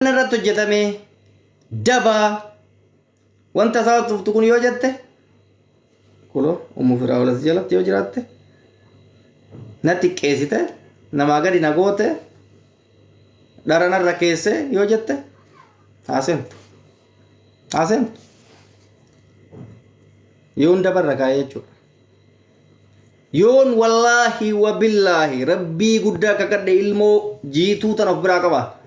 نرتو جتامي دبا وانت صارت تكون يوجدته كله ومفرا جلت يوجراته نتيك كيسته نماغري نغوته دارنا ركيسه يوجدته حسن يون دبر ركايچو يون والله وبالله ربي غدا ككد علمو جيتو تنف براكبا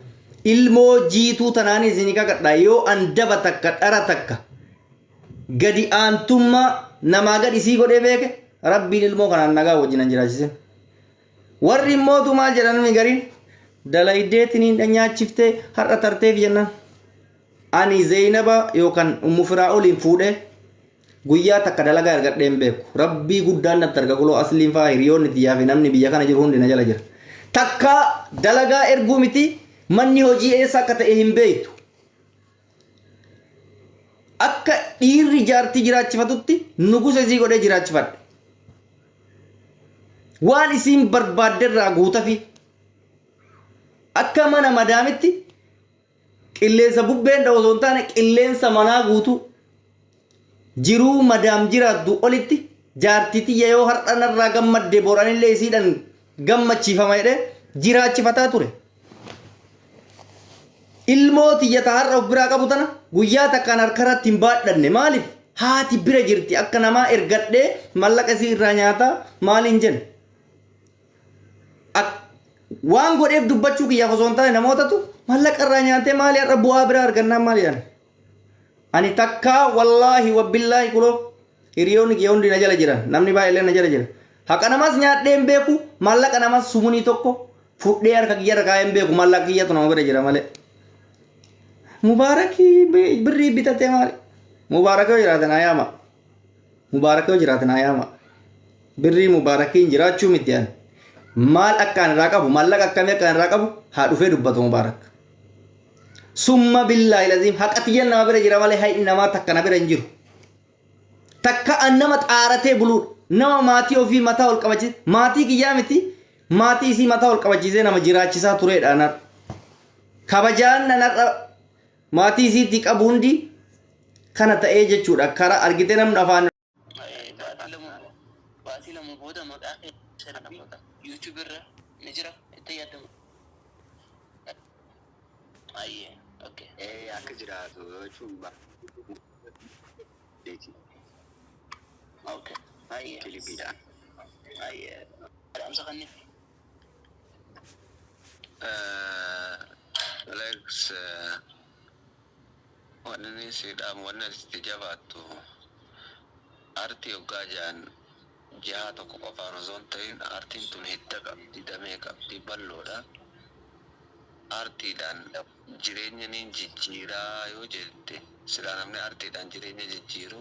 ilmo jitu tanani zinika kadda yo andaba takka dara takka gadi antuma nama gadi si gode beke rabbi ilmo kana naga wajina jirajisen warri motu ma jiran mi garin dalaidetini danya chifte harra tarte biyanna ani zainaba yo kan ummu fir'aul fude guyya takka dalaga ergadem beku rabbi guddan natarga kulo aslin fa hiriyon tiyafi namni biya kana jiru hunde najala jira takka dalaga ergumiti manni hoji esa kata ehim beitu akka dhiirri jaartii jiraachifatutti nuguse sii godhee jiraachifadhe waan isiin barbaadderraa guutafi akka mana madaamitti qilleensa bubbeen dha'u osoo hin taane qilleensa manaa guutu jiruu madaam jiraaddu olitti jaartitiyya yoo har'anarraa gammadde boranillee isiidhan gammachiifama jedhee jiraachifataa ture ilmooti yataharra bira qabutana guyyaa takkaan harkaratti hin baadhanne maaliif haati bira jirti akka namaa ergadhee mallaqa isii irraa nyaata maaliin jenna waan godheef dubbachuu kiyyaaf osoo hin taane namootatu mallaqa irraa nyaatee maali har'a bu'aa bira argannaan maali jedhan ani takkaa wallaahi wabbillaahi kuloo hiriyoonni kiyya hundi na jala jiran namni baay'ee na jala jira haqa namas nyaadhee hin beeku mallaqa namas sumunii tokko fudhee harka kiyya irra kaa'ee hin beeku mallaqa kiyyatu nama bira jira malee mubaraki birri bitate mari mubaraka jiraatana ayama mubaraka jiraatana ayama birri mubaraki jiraachu mityan mal akkan raqabu mallaka akkame kan raqabu ha dhufe dubbatu mubarak summa billahi lazim haqatiyan nama bira jira male hay nama takka bira injiru takka annama xaarate bulu nama maati ofi mata ol qabachi maati kiyamiti maati si mata ol qabachiise nama jiraachisa tureedha nar kabajaan nar maatii isiitti qabuundi kana ta'ee jechuudha kara argite namni afaan wanni sidam wanni istijabatu arti ogajan jaha tokko qofaan osoo hin ta'in artiin tun hidda qabdi damee qabdi balloodha artiidhaan jireenya niin jijjiiraa yoo jette silaa namni artiidhaan jireenya jijjiiru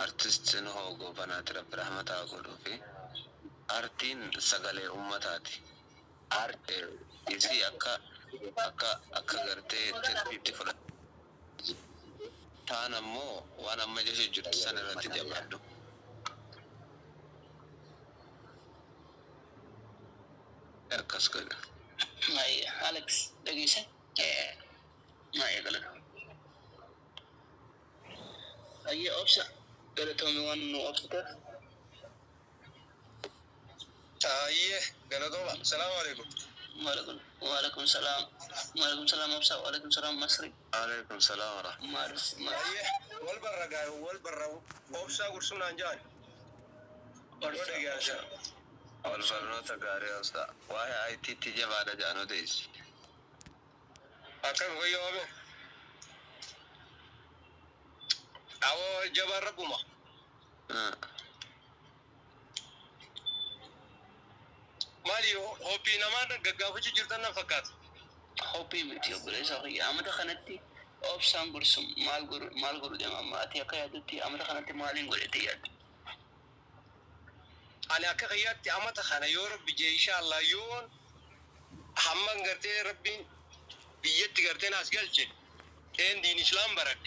artistiin hoogoo banaati rabbi rahmataa godhuu fi artiin sagalee ummataati isii akka gartee itti fudhatu taan ammoo waan amma jecha jirtu san irratti jabaadhu akkas godha Alex dhageesse galata ayya obsa galatoomi waan nu obsiteef ayye galatoomi salaamu alaikum وعليكم السلام أبسا وعليكم السلام مصري عليكم السلام ورحمة الله أيه والبرة قاي والبرة أبسا قرصنا نجاي والبرة قاي والبرة تقاري أبسا وهي أي تيجي بعد جانو ديس أكم هو يومي أو جبار ربما مالي هوبي نمان غغافچ جرتن فقط هوبي متي بريس اخي امد خنتي اوبسان برسم مال غرو دما ماتي كيادتي امد خنتي مالين غريتي ياد انا كغيات امد خنا يورب بيجي ان شاء الله يون حمن غرتي ربي بيت غرتي ناس گلچ كين دين اسلام برك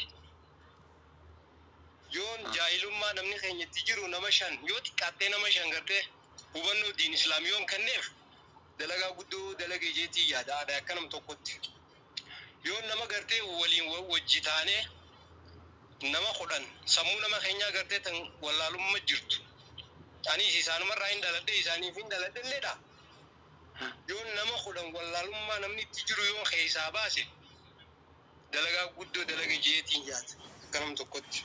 يون جاهلما نمني خنيتي جرو نمشان يوت كاتي نمشان غرتي وبنو دين اسلاميون كنف dalagaa guddoo dalagee jeetii yaada aadaa akkanam tokkotti yoo nama gartee waliin wajji taanee nama kudhan sammuu nama keenyaa gartee tan wallaalummaa jirtu anis isaanumarraa hin dhaladhe isaaniif hin dhaladhe illeedha yoo nama kudhan wallaalummaa namni itti jiru yoo keessaa baase dalagaa guddoo dalagee jeetii yaada akkanam tokkotti.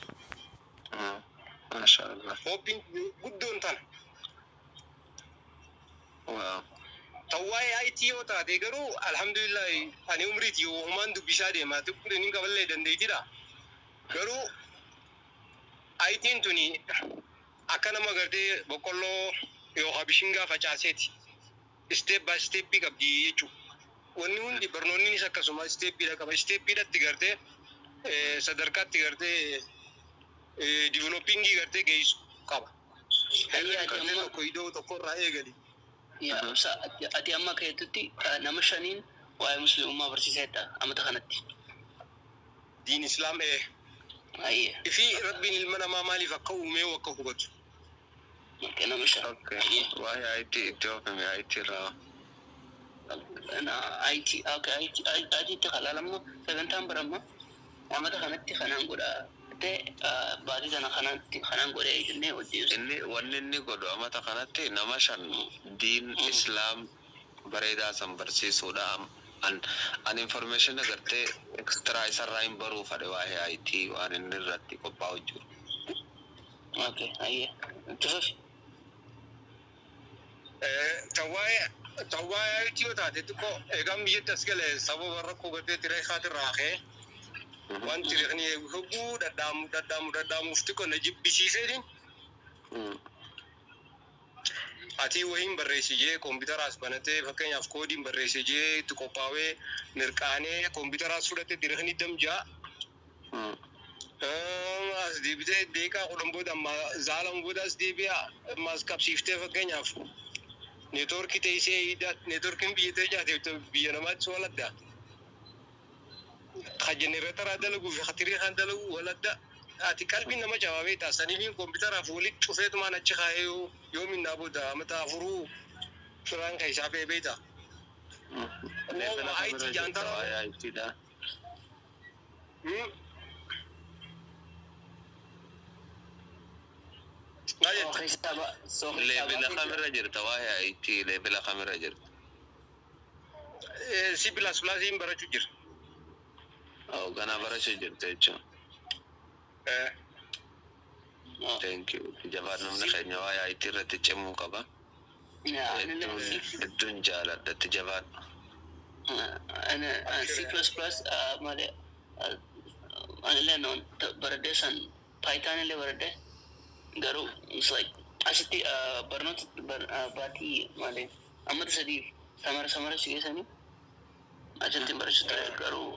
Mashallah. Hoping guddoon tan. Wow. Tawai IT yoo taate garuu alhamdulillah ani umriiti yoo humaan dubbisaa deemaa tukkuri nin qaballee dandeetidha. Garuu IT'n tuni akka nama gartee boqqolloo yoo habishingaa facaaseeti. Step by step qabdi jechuudha. Wanni hundi barnoonnis akkasuma stepidha qaba. Stepidhatti gartee sadarkaatti gartee developingi gartee geessu qaba. Gartee tokko iddoo tokkorraa eegali. Ya, ati amma keetutti nama shaniin waa'ee musliimummaa barsiiseedha amata kanatti. Diin Islaam Ayye. Ifi rabbiin ilma namaa maaliif akka uumee akka hubatu. Nama shan. Waa'ee IT itti oofame IT irraa. IT itti kalaalamma sagantaan baramma amata kanatti kanaan godhaa. Baadii sana kanaan godhee jennee hojjeessu. Inni godhu amata kanatti nama shan diin Islaam bareedaa san barsiisuudha. An information agartee extra isarraa hin baruu fadhe waa'ee IT waan inni irratti qophaa'u jiru. Okay, ayye. Tufufi. Tawwaa'ee IT yoo taate xiqqoo eegaan biyyatti as galee sababa rakkoo gartee tiree kaatirraa ka'ee wanti ni hubuu dadhaamuuf xiqqoo na jibbisiiseetiin ati wahiin barreessijee koompitaraas banatee fakkeenyaaf koodiin barreessijee itti qophaawee mirqaanee koompitaraas fudhatee dirqanii damjaa as deebitee deeqaa kudhan booda amma zaalan booda as deebi'aa ammas qabsiiftee fakkeenyaaf neetwoorkii teessee neetwoorkiin biyyatee jaatee biyya namaatti waladda. Generator dalagu fi khatirii kan dalagu waladda ati qalbiin nama jawaabee taasaniif koompitaraaf walitti cufeetumaan achi kaa'ee yoo minnaa booda mata afuruu firaan kan isaa beeta. IT jaantara. ITdha. Leebila kamera jirta waa'ee IT leebila kamera jirta. C++ barachuu jira. Oh, gana barachuu jirta jechuun. Thank you. Jabaat namni keenya waa'ee IT irratti cimuu qaba. Hedduun jaaladha itti jabaat. C++ malee anillee noon baradhee san Python illee baradhee garuu it's like asitti barnoota baatii malee ammata sadiif samara si geessanii achitti barachuu ture garuu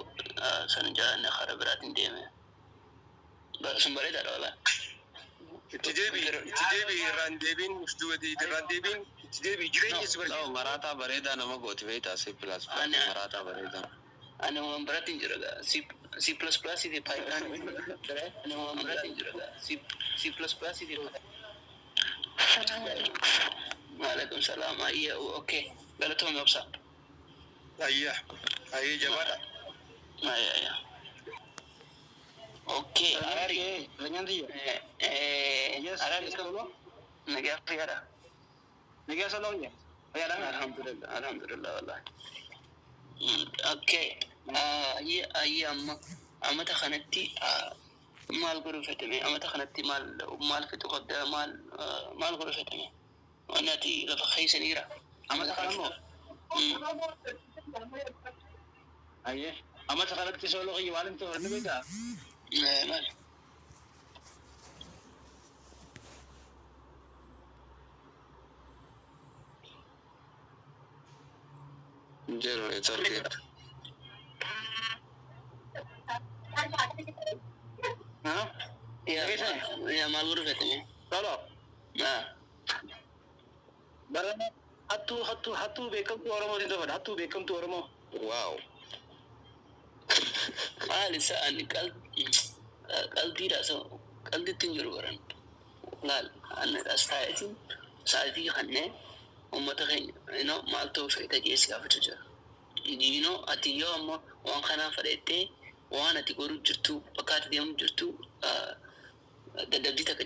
san jaallanne karaa biraatiin deeme. Sun bareedaadha walaa. Itti deebii irraan deebiin jireenya si barsiisa. Maraataa bareedaa nama gooti beektaa C++ maraataa bareedaa. Ani waan baratiin jira C++ fi Python. Ani waan baratiin jira C++ fi Python. Waalaikum salaam. Ayya, okay. Galatoomii obsa. Ayya jabaadha. Ayya. Okay. Arari, dengan dia. Yes. Arari kamu? Negara Fiara. Negara Salongnya. Ya, Alhamdulillah wallahi. Okay. Ayya amma ta kanatti maal godhu fedhame amma ta kanatti maal fedhu qabda maal godhu fedhame wanati lafa keeysaniira amma ta kanammoo Ayya. Amma ta kanatti solo qiyyi waan inta horni beekaa? maal Jero, it's okay. Ya maal godhu fedhame Solo. Barana Hattu beekamtu Oromoo si tofadha. Hattu beekamtu Oromoo. Wow. maal isaan qalbiidha so qalbiitti hin jiru baran laal anna as taa'itiin sa'aatii kanneen ummata keenya maal ta'uu feeta jees gaafachuu jira. Ati yoo ammoo waan kanaa fudhattee waan ati godhuu jirtu bakka ati deemuu jirtu dadhabbii takka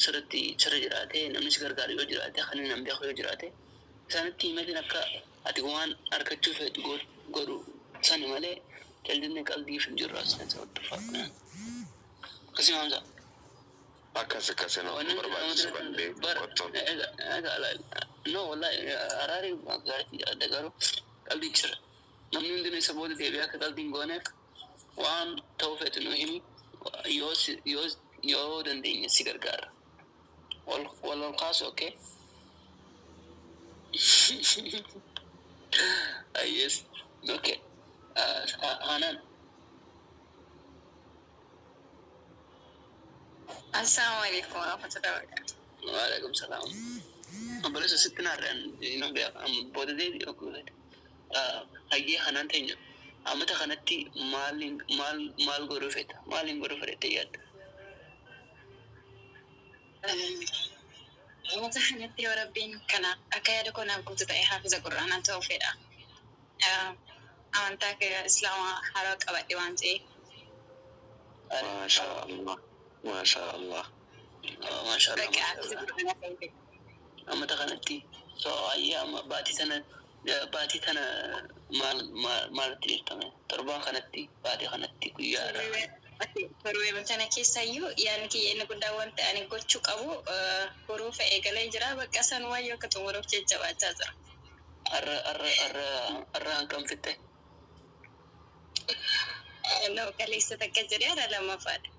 sirratti jiraate namni si gargaaru yoo jiraate kan namni beeku yoo jiraate isaanitti himatiin akka ati waan argachuu feetu godhu sani malee jallinni qalbiif hin jirru as ta'e hodhufa. Akkasii maamsa. Akkasii nama barbaachisu bandee qottoon. No wallahi araari gaarii adda garuu qalbii jira. Namni hundinuu isa booda deebi'ee akka qalbiin gooneef waan ta'uu feetu nu himi yoo dandeenya si gargaara. Wal kaasu okay? Yes. Okay. Hanan. Assalamualaikum warahmatullahi wabarakatuh. Waalaikumsalam. Boleh sesuatu naran, boleh deh aku. Lagi Hanan tanya, amata kanatti mal guru feta, malin guru feta ya. Amata kanatti Rabbin kana akaya doko na kutu ta hafiza Qur'an an tawfida. Amanta ke Islam haro qabadi wante. Masya Allah. Masya Allah. Masya Allah. Amata kanatti so ayyama baati tana maal tirtame torban kanatti baati kanatti guyyaara. Baruu bantana keessayyuu yaani kiyyeenya guddaa wanta ani gochuu qabu huruufa eegalee jira bakka san wayyoo akka xumuruuf jajjabaachaa jira. Arra hangam fitte? Kaleessa takka jedhee arra lammaffaadha.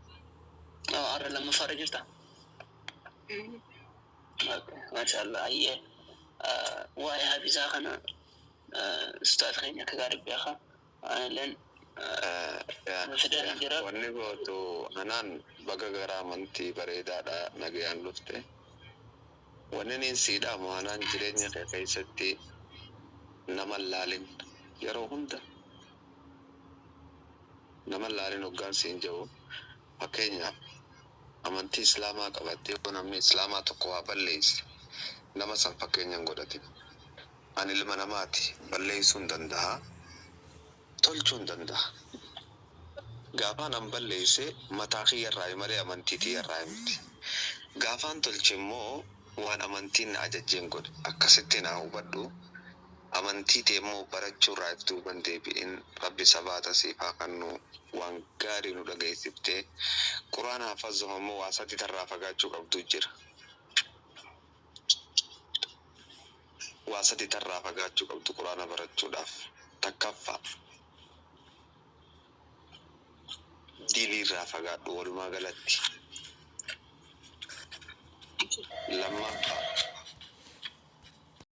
Arra lammaffaadha jirta? Maashaallah ayyee waa'ee haafisaa kana ustaad keenya akka gaarii beeka len wanni gootu Hanaan baga gara amantii bareedaadha nagayaan dhufte wanni niin siidhaamu Hanaan jireenya kee keessatti nama laalin yeroo hunda nama laalin hoggaan siin jedhu fakkeenyaaf amantii islaamaa qabattee yoo namni islaamaa tokko waa balleesse nama san fakkeenyaan godhatin ani ilma namaati balleessuu hin danda'a tolchuu hin danda'a gaafaan an balleesse mataa kiyyarraa malee amantii tiyyarraa miti gaafaan tolche immoo waan amantiin na ajajjeen godhe akkasitti naa hubadhu amantii tee immoo barachuurraa iftuu ban deebi'in rabbi sabaata siifaa kannu waan gaarii nu dhageessiftee quraana hafazuuf immoo waa sadi tarraa fagaachuu qabdu jira waa sadi tarraa fagaachuu qabdu quraana barachuudhaaf takkaffaa diinirraa fagaadhu walumaa galatti lammaffaa